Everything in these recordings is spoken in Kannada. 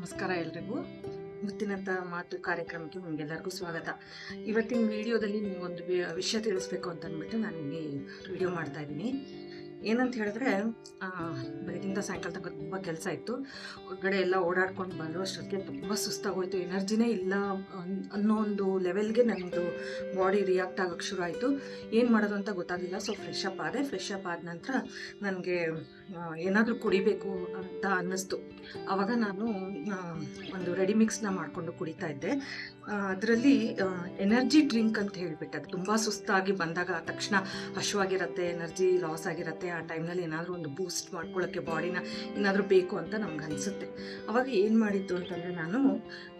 ನಮಸ್ಕಾರ ಎಲ್ರಿಗೂ. ಇವತ್ತಿನಂತ ಮಾತು ಕಾರ್ಯಕ್ರಮಕ್ಕೆ ನಿಮಗೆಲ್ಲರಿಗೂ ಸ್ವಾಗತ. ಇವತ್ತಿನ ವಿಡಿಯೋದಲ್ಲಿ ನಿಮಗೊಂದು ವಿಷಯ ತಿಳಿಸ್ಬೇಕು ಅಂತ ಅಂದ್ಬಿಟ್ಟು ನಾನು ಇಲ್ಲಿ ವಿಡಿಯೋ ಮಾಡ್ತಾ ಇದ್ದೀನಿ. ಏನಂತ ಹೇಳಿದ್ರೆ, ಬೆಳಗಿಂದ ಸಾಯಂಕಾಲ ತನಕ ತುಂಬ ಕೆಲಸ ಇತ್ತು. ಹೊರಗಡೆ ಎಲ್ಲ ಓಡಾಡ್ಕೊಂಡು ಬರೋ ಅಷ್ಟೊತ್ತಿಗೆ ತುಂಬ ಸುಸ್ತಾಗೋಯ್ತು. ಎನರ್ಜಿನೇ ಇಲ್ಲ ಅನ್ನೋ ಒಂದು ಲೆವೆಲ್ಗೆ ನಮ್ಮದು ಬಾಡಿ ರಿಯಾಕ್ಟ್ ಆಗೋಕ್ಕೆ ಶುರು ಆಯಿತು. ಏನು ಮಾಡೋದು ಅಂತ ಗೊತ್ತಾಗಲಿಲ್ಲ. ಸೊ ಫ್ರೆಶ್ ಅಪ್ ಆದ ನಂತರ ನನಗೆ ಏನಾದರೂ ಕುಡಿಬೇಕು ಅಂತ ಅನ್ನಿಸ್ತು. ಆವಾಗ ನಾನು ಒಂದು ರೆಡಿ ಮಿಕ್ಸ್ನ ಮಾಡಿಕೊಂಡು ಕುಡಿತಾ ಇದ್ದೆ. ಅದರಲ್ಲಿ ಎನರ್ಜಿ ಡ್ರಿಂಕ್ ಅಂತ ಹೇಳಿಬಿಟ್ಟು, ಅದು ತುಂಬ ಸುಸ್ತಾಗಿ ಬಂದಾಗ ತಕ್ಷಣ ಹಶ್ವಾಗಿರುತ್ತೆ, ಎನರ್ಜಿ ಲಾಸ್ ಆಗಿರುತ್ತೆ. ಆ ಟೈಮ್ನಲ್ಲಿ ಏನಾದರೂ ಒಂದು ಬೂಸ್ಟ್ ಮಾಡ್ಕೊಳ್ಳೋಕ್ಕೆ ಬಾಡಿನ ಏನಾದರೂ ಬೇಕು ಅಂತ ನಮ್ಗೆ ಅನಿಸುತ್ತೆ. ಅವಾಗ ಏನು ಮಾಡಿದ್ದು ಅಂತಂದರೆ, ನಾನು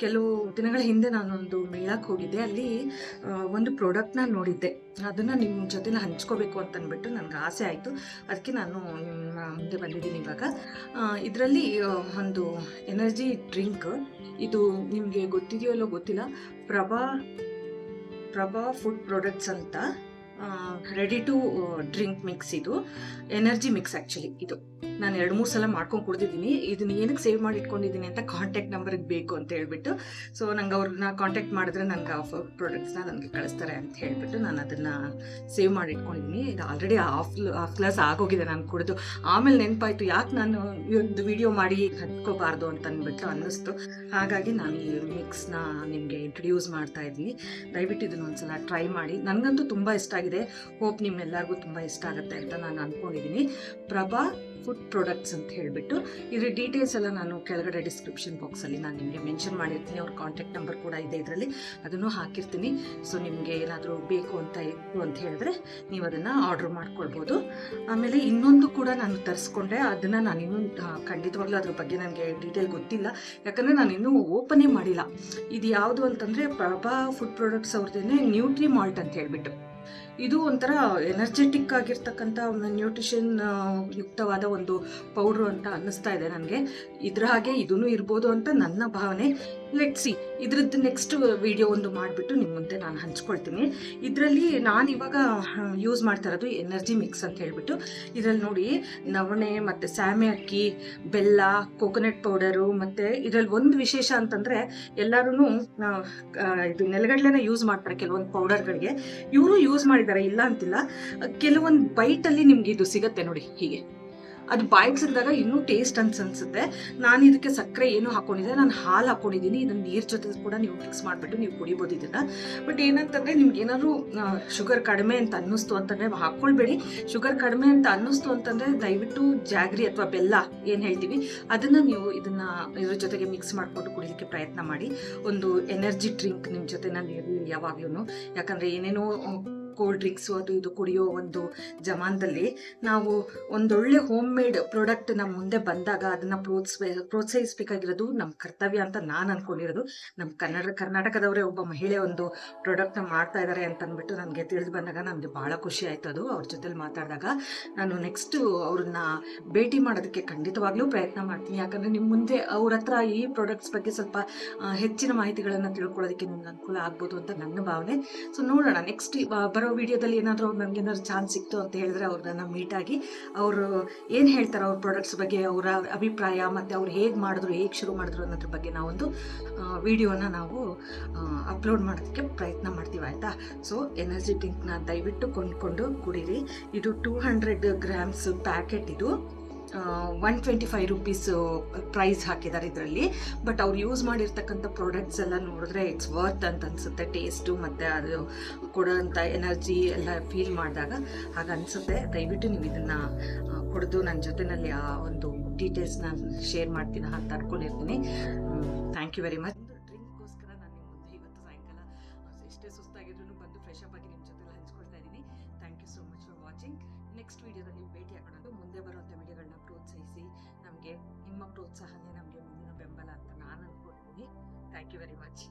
ಕೆಲವು ದಿನಗಳ ಹಿಂದೆ ನಾನೊಂದು ಮೇಳಕ್ಕೆ ಹೋಗಿದ್ದೆ. ಅಲ್ಲಿ ಒಂದು ಪ್ರಾಡಕ್ಟ್ನ ನೋಡಿದ್ದೆ. ಅದನ್ನು ನಿಮ್ಮ ಜೊತೆಲಿ ಹಂಚ್ಕೋಬೇಕು ಅಂತ ಅಂದ್ಬಿಟ್ಟು ನನಗೆ ಆಸೆ ಆಯಿತು. ಅದಕ್ಕೆ ನಾನು ನಿಮ್ಮ ಮುಂದೆ ಬಂದಿದ್ದೀನಿ ಇವಾಗ. ಇದರಲ್ಲಿ ಒಂದು ಎನರ್ಜಿ ಡ್ರಿಂಕ್, ಇದು ನಿಮಗೆ ಗೊತ್ತಿದೆಯೋ ಇಲ್ಲೋ ಗೊತ್ತಿಲ್ಲ, ಪ್ರಭಾ ಫುಡ್ ಪ್ರಾಡಕ್ಟ್ಸ್ ಅಂತ ರೆಡಿ ಟು ಡ್ರಿಂಕ್ ಮಿಕ್ಸ್. ಇದು ಎನರ್ಜಿ ಮಿಕ್ಸ್. ಆ್ಯಕ್ಚುಲಿ ಇದು ನಾನು 2-3 ಸಲ ಮಾಡ್ಕೊಂಡು ಕುಡಿದಿದ್ದೀನಿ. ಇದನ್ನ ಏನಕ್ಕೆ ಸೇವ್ ಮಾಡಿ ಇಟ್ಕೊಂಡಿದ್ದೀನಿ ಅಂತ, ಕಾಂಟ್ಯಾಕ್ಟ್ ನಂಬರ್ಗೆ ಬೇಕು ಅಂತ ಹೇಳ್ಬಿಟ್ಟು. ಸೊ ನಂಗೆ ಅವ್ರನ್ನ ಕಾಂಟ್ಯಾಕ್ಟ್ ಮಾಡಿದ್ರೆ ನನಗೆ ಆ ಫುಡ್ ಪ್ರಾಡಕ್ಟ್ಸ್ನ ನನಗೆ ಕಳಿಸ್ತಾರೆ ಅಂತ ಹೇಳ್ಬಿಟ್ಟು ನಾನು ಅದನ್ನು ಸೇವ್ ಮಾಡಿ ಇಟ್ಕೊಂಡಿದ್ದೀನಿ. ಇದು ಆಲ್ರೆಡಿ ಹಾಫ್ ಗ್ಲಾಸ್ ಆಗೋಗಿದೆ ನಾನು ಕುಡಿದು. ಆಮೇಲೆ ನೆನಪಾಯಿತು, ಯಾಕೆ ನಾನು ಈ ಒಂದು ವಿಡಿಯೋ ಮಾಡಿ ಹಚ್ಕೋಬಾರ್ದು ಅಂತ ಅಂದ್ಬಿಟ್ಟು ಅನ್ನಿಸ್ತು. ಹಾಗಾಗಿ ನಾನು ಈ ಮಿಕ್ಸ್ನ ನಿಮಗೆ ಇಂಟ್ರೊಡ್ಯೂಸ್ ಮಾಡ್ತಾ ಇದ್ದೀನಿ. ದಯವಿಟ್ಟು ಇದನ್ನು ಒಂದ್ಸಲ ಟ್ರೈ ಮಾಡಿ. ನನಗಂತೂ ತುಂಬ ಇಷ್ಟ ಆಗಿದೆ. ಹೋಪ್ ನಿಮ್ಮೆಲ್ಲರಿಗೂ ತುಂಬ ಇಷ್ಟ ಆಗುತ್ತೆ ಅಂತ ನಾನು ಅಂದ್ಕೊಂಡಿದ್ದೀನಿ. ಪ್ರಭಾ ಫುಡ್ ಪ್ರಾಡಕ್ಟ್ಸ್ ಅಂತ ಹೇಳಿಬಿಟ್ಟು. ಇದ್ರ ಡೀಟೇಲ್ಸ್ ಎಲ್ಲ ನಾನು ಕೆಳಗಡೆ ಡಿಸ್ಕ್ರಿಪ್ಷನ್ ಬಾಕ್ಸಲ್ಲಿ ನಾನು ನಿಮಗೆ ಮೆನ್ಷನ್ ಮಾಡಿರ್ತೀನಿ. ಅವ್ರ ಕಾಂಟ್ಯಾಕ್ಟ್ ನಂಬರ್ ಕೂಡ ಇದೆ ಇದರಲ್ಲಿ, ಅದನ್ನು ಹಾಕಿರ್ತೀನಿ. ಸೊ ನಿಮಗೆ ಏನಾದರೂ ಬೇಕು ಅಂತ ಇತ್ತು ಅಂತ ಹೇಳಿದ್ರೆ ನೀವು ಅದನ್ನು ಆರ್ಡ್ರ್ ಮಾಡ್ಕೊಳ್ಬೋದು. ಆಮೇಲೆ ಇನ್ನೊಂದು ಕೂಡ ನಾನು ತರಿಸ್ಕೊಂಡೆ. ಅದನ್ನು ನಾನಿನ್ನೂ ಖಂಡಿತವಾಗ್ಲೂ ಅದ್ರ ಬಗ್ಗೆ ನನಗೆ ಡೀಟೇಲ್ ಗೊತ್ತಿಲ್ಲ, ಯಾಕಂದರೆ ನಾನು ಇನ್ನೂ ಓಪನೇ ಮಾಡಿಲ್ಲ. ಇದು ಯಾವುದು ಅಂತಂದರೆ, ಪ್ರಭಾ ಫುಡ್ ಪ್ರಾಡಕ್ಟ್ಸ್ ಅವ್ರದ್ದೇನೆ ನ್ಯೂಟ್ರಿ ಮಾಲ್ಟ್ ಅಂತ ಹೇಳಿಬಿಟ್ಟು. ಇದು ಒಂಥರ ಎನರ್ಜೆಟಿಕ್ ಆಗಿರ್ತಕ್ಕಂಥ ನ್ಯೂಟ್ರಿಷನ್ ಯುಕ್ತವಾದ ಒಂದು ಪೌಡ್ರು ಅಂತ ಅನ್ನಿಸ್ತಾ ಇದೆ ನನಗೆ. ಇದ್ರ ಹಾಗೆ ಇದೂ ಇರ್ಬೋದು ಅಂತ ನನ್ನ ಭಾವನೆ. ಲೆಟ್ ಸಿ, ಇದ್ರದ್ದು ನೆಕ್ಸ್ಟ್ ವಿಡಿಯೋ ಒಂದು ಮಾಡಿಬಿಟ್ಟು ನಿಮ್ಮ ಮುಂದೆ ನಾನು ಹಂಚ್ಕೊಳ್ತೀನಿ. ಇದರಲ್ಲಿ ನಾನು ಇವಾಗ ಯೂಸ್ ಮಾಡ್ತಾ ಇರೋದು ಎನರ್ಜಿ ಮಿಕ್ಸ್ ಅಂತ ಹೇಳಿಬಿಟ್ಟು. ಇದರಲ್ಲಿ ನೋಡಿ, ನವಣೆ ಮತ್ತು ಸ್ಯಾಮೆ ಅಕ್ಕಿ, ಬೆಲ್ಲ, ಕೋಕೋನಟ್ ಪೌಡರು, ಮತ್ತು ಇದರಲ್ಲಿ ಒಂದು ವಿಶೇಷ ಅಂತಂದರೆ, ಎಲ್ಲರೂ ಇದು ನೆಲಗಡಲೆನ ಯೂಸ್ ಮಾಡ್ತಾರೆ ಕೆಲವೊಂದು ಪೌಡರ್ಗಳಿಗೆ. ಇವರು ಯೂಸ್ ಮಾಡಿದ್ದಾರೆ, ಇಲ್ಲ ಅಂತಿಲ್ಲ. ಕೆಲವೊಂದು ಬೈಟಲ್ಲಿ ನಿಮ್ಗೆ ಇದು ಸಿಗುತ್ತೆ ನೋಡಿ, ಹೀಗೆ ಅದು ಬಾಯಿಗೆ ಸಿಕ್ಕಿದಾಗ ಇನ್ನೂ ಟೇಸ್ಟ್ ಅನ್ಸುತ್ತೆ. ನಾನು ಇದಕ್ಕೆ ಸಕ್ಕರೆ ಏನು ಹಾಕೊಂಡಿದ್ದೆ, ನಾನು ಹಾಲು ಹಾಕೊಂಡಿದ್ದೀನಿ. ಇದನ್ನು ನೀರು ಜೊತೆ ಕೂಡ ನೀವು ಮಿಕ್ಸ್ ಮಾಡಿಬಿಟ್ಟು ನೀವು ಕುಡಿಬೋದು ಇದನ್ನು. ಬಟ್ ಏನಂತಂದರೆ, ನಿಮ್ಗೆ ಏನಾದರೂ ಶುಗರ್ ಕಡಿಮೆ ಅಂತ ಅನ್ನಿಸ್ತು ಅಂತಂದರೆ ಹಾಕ್ಕೊಳ್ಬೇಡಿ. ಶುಗರ್ ಕಡಿಮೆ ಅಂತ ಅನ್ನಿಸ್ತು ಅಂತಂದರೆ ದಯವಿಟ್ಟು ಜಾಗ್ರಿ ಅಥವಾ ಬೆಲ್ಲ ಏನು ಹೇಳ್ತೀವಿ ಅದನ್ನು ನೀವು ಇದ್ರ ಜೊತೆಗೆ ಮಿಕ್ಸ್ ಮಾಡಿಕೊಂಡು ಕುಡಿಯೋಕ್ಕೆ ಪ್ರಯತ್ನ ಮಾಡಿ. ಒಂದು ಎನರ್ಜಿ ಡ್ರಿಂಕ್ ನಿಮ್ಮ ಜೊತೆನಲ್ಲಿ ಇರಲಿ ಯಾವಾಗಲೂ. ಯಾಕಂದರೆ ಏನೇನೋ ಕೋಲ್ಡ್ ಡ್ರಿಂಕ್ಸು ಅದು ಇದು ಕುಡಿಯೋ ಒಂದು ಜಮಾನದಲ್ಲಿ ನಾವು ಒಂದೊಳ್ಳೆ ಹೋಮ್ ಮೇಡ್ ಪ್ರಾಡಕ್ಟ್ ನಮ್ಮ ಮುಂದೆ ಬಂದಾಗ ಅದನ್ನು ಪ್ರೋತ್ಸಾಹಿಸಬೇಕಾಗಿರೋದು ನಮ್ಮ ಕರ್ತವ್ಯ ಅಂತ ನಾನು ಅಂದ್ಕೊಂಡಿರೋದು. ನಮ್ಮ ಕರ್ನಾಟಕದವರೇ ಒಬ್ಬ ಮಹಿಳೆ ಒಂದು ಪ್ರಾಡಕ್ಟ್ನ ಮಾಡ್ತಾ ಇದ್ದಾರೆ ಅಂತ ಅಂದ್ಬಿಟ್ಟು ನನಗೆ ತಿಳಿದು ಬಂದಾಗ ನನಗೆ ಭಾಳ ಖುಷಿ ಆಯಿತು. ಅದು ಅವ್ರ ಜೊತೆಲಿ ಮಾತಾಡಿದಾಗ ನಾನು ನೆಕ್ಸ್ಟು ಅವ್ರನ್ನ ಭೇಟಿ ಮಾಡೋದಕ್ಕೆ ಖಂಡಿತವಾಗ್ಲೂ ಪ್ರಯತ್ನ ಮಾಡ್ತೀನಿ. ಯಾಕಂದರೆ ನಿಮ್ಮ ಮುಂದೆ ಅವ್ರ ಹತ್ರ ಈ ಪ್ರಾಡಕ್ಟ್ಸ್ ಬಗ್ಗೆ ಸ್ವಲ್ಪ ಹೆಚ್ಚಿನ ಮಾಹಿತಿಗಳನ್ನು ತಿಳ್ಕೊಳ್ಳೋದಕ್ಕೆ ನಿಮ್ಗೆ ಅನುಕೂಲ ಆಗ್ಬೋದು ಅಂತ ನನ್ನ ಭಾವನೆ. ಸೊ ನೋಡೋಣ, ನೆಕ್ಸ್ಟ್ ಬರೋ ವಿಡಿಯೋದಲ್ಲಿ ಏನಾದರೂ ನನಗೇನಾದ್ರು ಚಾನ್ಸ್ ಸಿಕ್ತು ಅಂತ ಹೇಳಿದ್ರೆ ಅವ್ರನ್ನ ಮೀಟಾಗಿ ಅವರು ಏನು ಹೇಳ್ತಾರೆ ಅವ್ರ ಪ್ರಾಡಕ್ಟ್ಸ್ ಬಗ್ಗೆ, ಅವರ ಅಭಿಪ್ರಾಯ, ಮತ್ತು ಅವ್ರು ಹೇಗೆ ಮಾಡಿದ್ರು, ಹೇಗೆ ಶುರು ಮಾಡಿದ್ರು ಅನ್ನೋದ್ರ ಬಗ್ಗೆ ನಾವೊಂದು ವಿಡಿಯೋನ ನಾವು ಅಪ್ಲೋಡ್ ಮಾಡೋದಕ್ಕೆ ಪ್ರಯತ್ನ ಮಾಡ್ತೀವಿ, ಆಯಿತಾ? ಸೊ ಎನರ್ಜಿ ಡ್ರಿಂಕ್ನ ದಯವಿಟ್ಟು ಕೊಂಡ್ಕೊಂಡು ಕುಡೀರಿ. ಇದು 200 ಗ್ರಾಮ್ಸ್ ಪ್ಯಾಕೆಟ್. ಇದು 125 ರುಪೀಸ್ ಪ್ರೈಸ್ ಹಾಕಿದ್ದಾರೆ ಇದರಲ್ಲಿ. ಬಟ್ ಅವ್ರು ಯೂಸ್ ಮಾಡಿರ್ತಕ್ಕಂಥ ಪ್ರಾಡಕ್ಟ್ಸ್ ಎಲ್ಲ ನೋಡಿದ್ರೆ ಇಟ್ಸ್ ವರ್ತ್ ಅಂತ ಅನಿಸುತ್ತೆ. ಟೇಸ್ಟು ಮತ್ತು ಅದು ಕೊಡೋಂಥ ಎನರ್ಜಿ ಎಲ್ಲ ಫೀಲ್ ಮಾಡಿದಾಗ ಹಾಗೆ ಅನಿಸುತ್ತೆ. ದಯವಿಟ್ಟು ನೀವು ಇದನ್ನು ಕುಡಿದು ನನ್ನ ಜೊತೆಯಲ್ಲಿ ಆ ಒಂದು ಡೀಟೇಲ್ಸ್ನ ಶೇರ್ ಮಾಡ್ತೀನಿ ಅಂತ ಅನ್ಕೊಂಡಿರ್ತೀನಿ. Thank you very much. ಡ್ರಿಂಕ್ಗೋಸ್ಕರ ನಾನು ನಿಮ್ಮ ಮುಂದೆ ಇವತ್ತು ಸಾಯಂಕಾಲ ಎಷ್ಟೇ ಸುಸ್ತಾಗಿದ್ರು ಬಂದು ಫ್ರೆಶ್ ಅಪ್ ಆಗಿ ನಿಮ್ಮ ಜೊತೆ ಹಂಚ್ಕೊಳ್ತಾ ಇದ್ದೀನಿ. Thank you so much for watching. Next ವಿಡಿಯೋದಲ್ಲಿ ಭೇಟಿ ಆಗೋಣ. ಮುಂದೆ ಬರುವಂಥ ವಿಡಿಯೋಗಳನ್ನ ಪ್ರೋತ್ಸಾಹಿಸಿ, ನಮಗೆ ನಿಮ್ಮ ಪ್ರೋತ್ಸಾಹನೇ ನಮಗೆ ಮುಂದಿನ ಬೆಂಬಲ ಅಂತ ನಾನು ಅಂದ್ಕೊಳ್ತೀನಿ. Thank you very much.